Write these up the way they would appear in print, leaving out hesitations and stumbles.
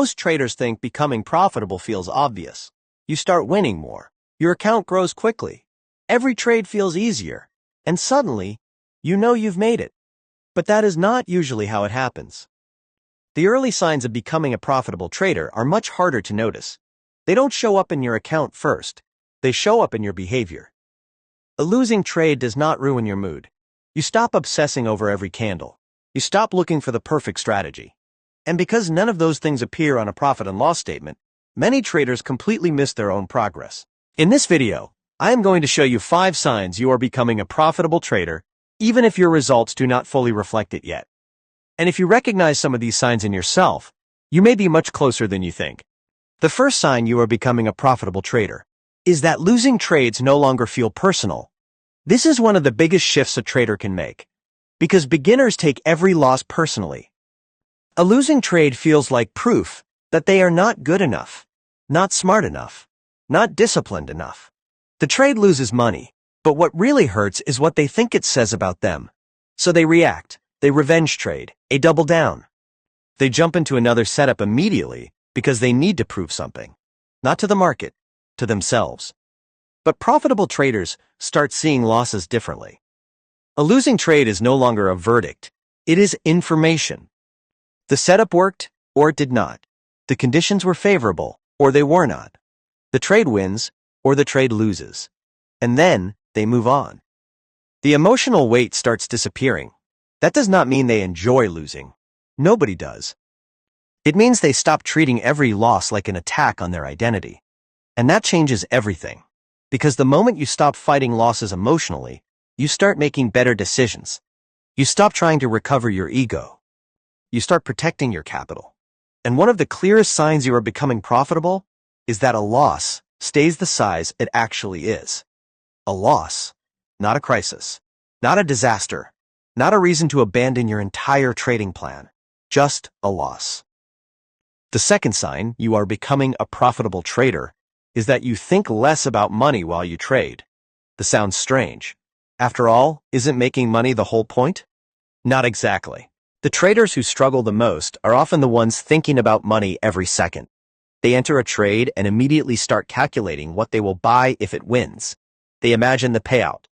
Most traders think becoming profitable feels obvious. You start winning more. Your account grows quickly. Every trade feels easier. And suddenly, you know you've made it. But that is not usually how it happens. The early signs of becoming a profitable trader are much harder to notice. They don't show up in your account first. They show up in your behavior. A losing trade does not ruin your mood. You stop obsessing over every candle. You stop looking for the perfect strategy. And because none of those things appear on a profit and loss statement, many traders completely miss their own progress. In this video, I am going to show you 5 signs you are becoming a profitable trader, even if your results do not fully reflect it yet. And if you recognize some of these signs in yourself, you may be much closer than you think. The first sign you are becoming a profitable trader is that losing trades no longer feel personal. This is one of the biggest shifts a trader can make, because beginners take every loss personally. A losing trade feels like proof that they are not good enough, not smart enough, not disciplined enough. The trade loses money, but what really hurts is what they think it says about them. So they react, they revenge trade, they double down. They jump into another setup immediately because they need to prove something, not to the market, to themselves. But profitable traders start seeing losses differently. A losing trade is no longer a verdict, it is information. The setup worked, or it did not. The conditions were favorable, or they were not. The trade wins, or the trade loses. And then, they move on. The emotional weight starts disappearing. That does not mean they enjoy losing. Nobody does. It means they stop treating every loss like an attack on their identity. And that changes everything. Because the moment you stop fighting losses emotionally, you start making better decisions. You stop trying to recover your ego. You start protecting your capital. And one of the clearest signs you are becoming profitable is that a loss stays the size it actually is. A loss, not a crisis, not a disaster, not a reason to abandon your entire trading plan, just a loss. The second sign you are becoming a profitable trader is that you think less about money while you trade. This sounds strange. After all, isn't making money the whole point? Not exactly. The traders who struggle the most are often the ones thinking about money every second. They enter a trade and immediately start calculating what they will buy if it wins. They imagine the payout.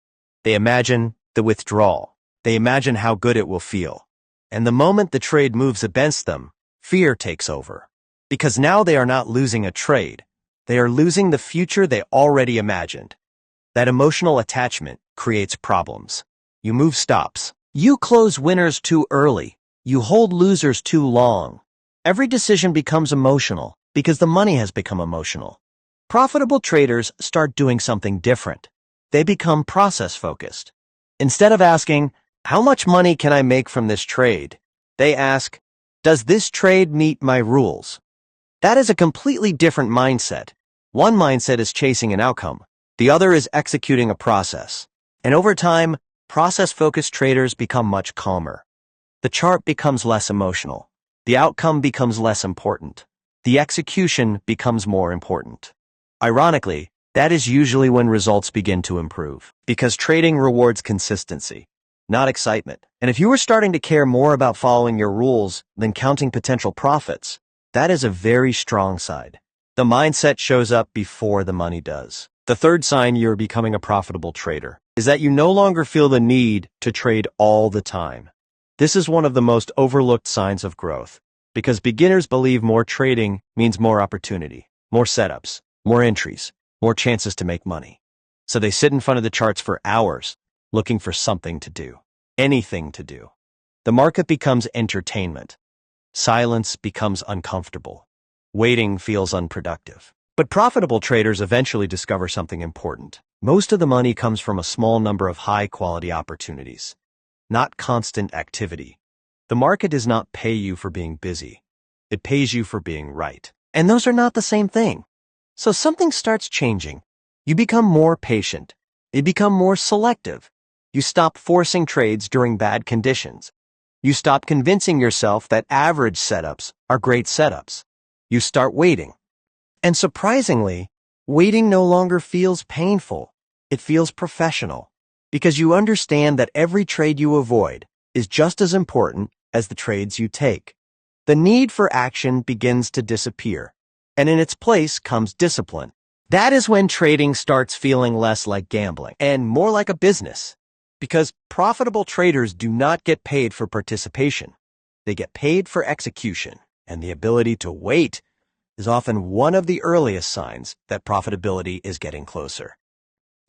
They imagine the withdrawal. They imagine how good it will feel. And the moment the trade moves against them, fear takes over. Because now they are not losing a trade. They are losing the future they already imagined. That emotional attachment creates problems. You move stops. You close winners too early. You hold losers too long. Every decision becomes emotional because the money has become emotional. Profitable traders start doing something different. They become process-focused. Instead of asking, how much money can I make from this trade? They ask, does this trade meet my rules? That is a completely different mindset. One mindset is chasing an outcome. The other is executing a process. And over time, process-focused traders become much calmer. The chart becomes less emotional. The outcome becomes less important. The execution becomes more important. Ironically, that is usually when results begin to improve, because trading rewards consistency, not excitement. And if you are starting to care more about following your rules than counting potential profits, that is a very strong side. The mindset shows up before the money does. The third sign you're becoming a profitable trader is that you no longer feel the need to trade all the time. This is one of the most overlooked signs of growth, because beginners believe more trading means more opportunity, more setups, more entries, more chances to make money. So they sit in front of the charts for hours, looking for something to do, anything to do. The market becomes entertainment. Silence becomes uncomfortable. Waiting feels unproductive. But profitable traders eventually discover something important. Most of the money comes from a small number of high-quality opportunities, not constant activity. The market does not pay you for being busy. It pays you for being right. And those are not the same thing. So something starts changing. You become more patient. You become more selective. You stop forcing trades during bad conditions. You stop convincing yourself that average setups are great setups. You start waiting. And surprisingly, waiting no longer feels painful. It feels professional, because you understand that every trade you avoid is just as important as the trades you take. The need for action begins to disappear, and in its place comes discipline. That is when trading starts feeling less like gambling and more like a business, because profitable traders do not get paid for participation. They get paid for execution, and the ability to wait is often one of the earliest signs that profitability is getting closer.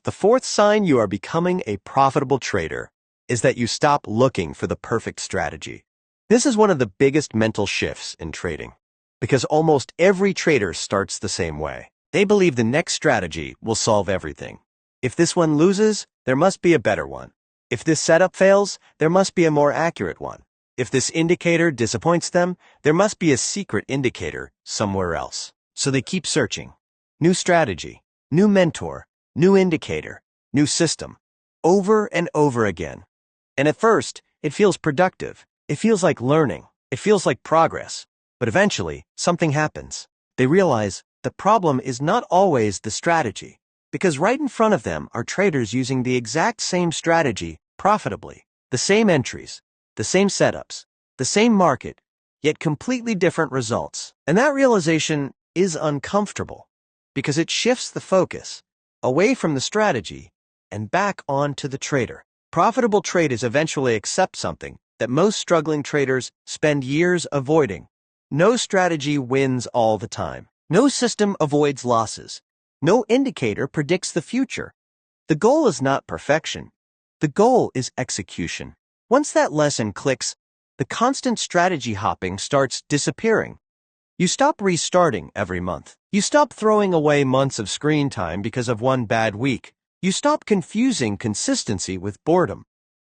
The fourth sign you are becoming a profitable trader is that you stop looking for the perfect strategy. This is one of the biggest mental shifts in trading, because almost every trader starts the same way. They believe the next strategy will solve everything. If this one loses, there must be a better one. If this setup fails, there must be a more accurate one. If this indicator disappoints them, there must be a secret indicator somewhere else. So they keep searching. New strategy, new mentor, new indicator, new system, over and over again. And at first, it feels productive. It feels like learning. It feels like progress. But eventually, something happens. They realize the problem is not always the strategy, because right in front of them are traders using the exact same strategy profitably, the same entries, the same setups, the same market, yet completely different results. And that realization is uncomfortable, because it shifts the focus away from the strategy and back onto the trader. Profitable traders eventually accept something that most struggling traders spend years avoiding. No strategy wins all the time. No system avoids losses. No indicator predicts the future. The goal is not perfection. The goal is execution. Once that lesson clicks, the constant strategy hopping starts disappearing. You stop restarting every month. You stop throwing away months of screen time because of one bad week. You stop confusing consistency with boredom.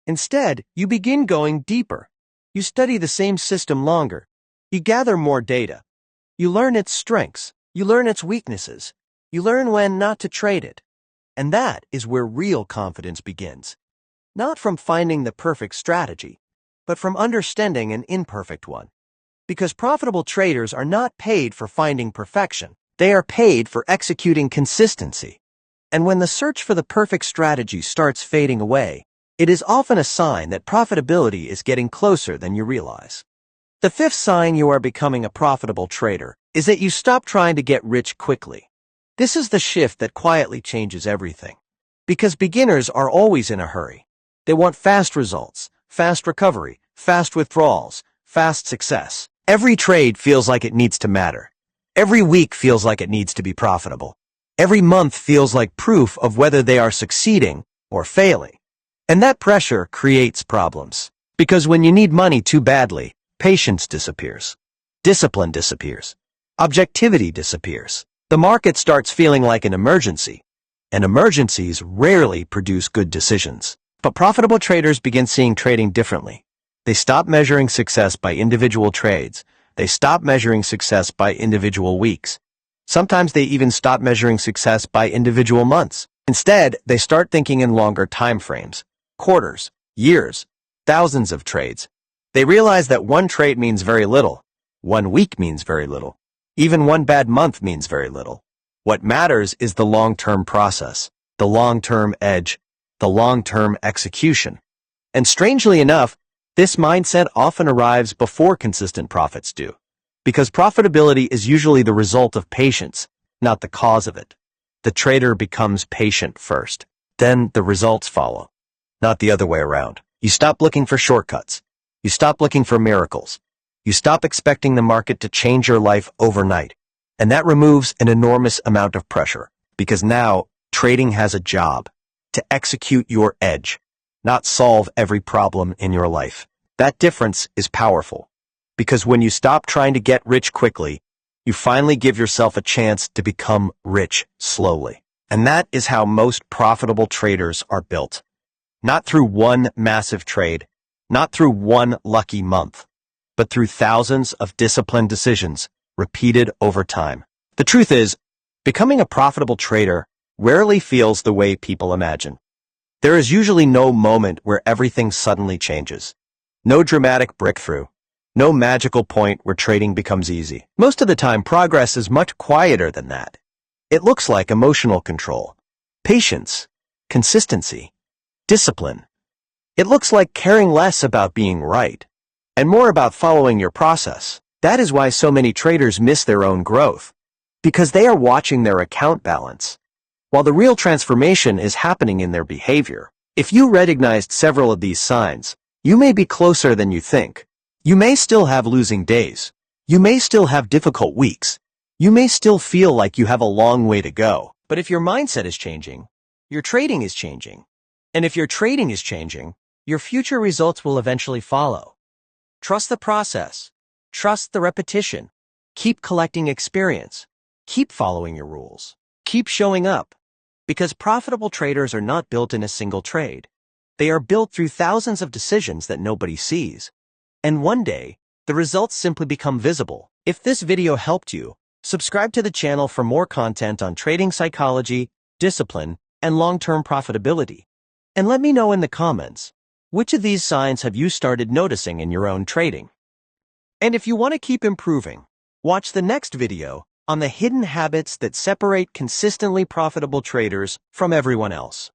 Instead, you begin going deeper. You study the same system longer. You gather more data. You learn its strengths. You learn its weaknesses. You learn when not to trade it. And that is where real confidence begins. Not from finding the perfect strategy, but from understanding an imperfect one. Because profitable traders are not paid for finding perfection. They are paid for executing consistency. And when the search for the perfect strategy starts fading away, it is often a sign that profitability is getting closer than you realize. The fifth sign you are becoming a profitable trader is that you stop trying to get rich quickly. This is the shift that quietly changes everything. Because beginners are always in a hurry. They want fast results, fast recovery, fast withdrawals, fast success. Every trade feels like it needs to matter. Every week feels like it needs to be profitable. Every month feels like proof of whether they are succeeding or failing. And that pressure creates problems. Because when you need money too badly, patience disappears. Discipline disappears. Objectivity disappears. The market starts feeling like an emergency. And emergencies rarely produce good decisions. But profitable traders begin seeing trading differently. They stop measuring success by individual trades. They stop measuring success by individual weeks. Sometimes they even stop measuring success by individual months. Instead, they start thinking in longer time frames, quarters, years, thousands of trades. They realize that one trade means very little. One week means very little. Even one bad month means very little. What matters is the long-term process, the long-term edge, the long-term execution. And strangely enough, this mindset often arrives before consistent profits do. Because profitability is usually the result of patience, not the cause of it. The trader becomes patient first. Then the results follow. Not the other way around. You stop looking for shortcuts. You stop looking for miracles. You stop expecting the market to change your life overnight. And that removes an enormous amount of pressure. Because now, trading has a job. To execute your edge. Not solve every problem in your life. That difference is powerful. Because when you stop trying to get rich quickly, you finally give yourself a chance to become rich slowly. And that is how most profitable traders are built. Not through one massive trade, not through one lucky month, but through thousands of disciplined decisions repeated over time. The truth is, becoming a profitable trader rarely feels the way people imagine. There is usually no moment where everything suddenly changes. No dramatic breakthrough. No magical point where trading becomes easy. Most of the time, progress is much quieter than that. It looks like emotional control, patience, consistency, discipline. It looks like caring less about being right and more about following your process. That is why so many traders miss their own growth, because they are watching their account balance, while the real transformation is happening in their behavior. If you recognized several of these signs, you may be closer than you think. You may still have losing days. You may still have difficult weeks. You may still feel like you have a long way to go. But if your mindset is changing, your trading is changing. And if your trading is changing, your future results will eventually follow. Trust the process. Trust the repetition. Keep collecting experience. Keep following your rules. Keep showing up. Because profitable traders are not built in a single trade. They are built through thousands of decisions that nobody sees. And one day, the results simply become visible. If this video helped you, subscribe to the channel for more content on trading psychology, discipline, and long-term profitability. And let me know in the comments, which of these signs have you started noticing in your own trading? And if you want to keep improving, watch the next video on the hidden habits that separate consistently profitable traders from everyone else.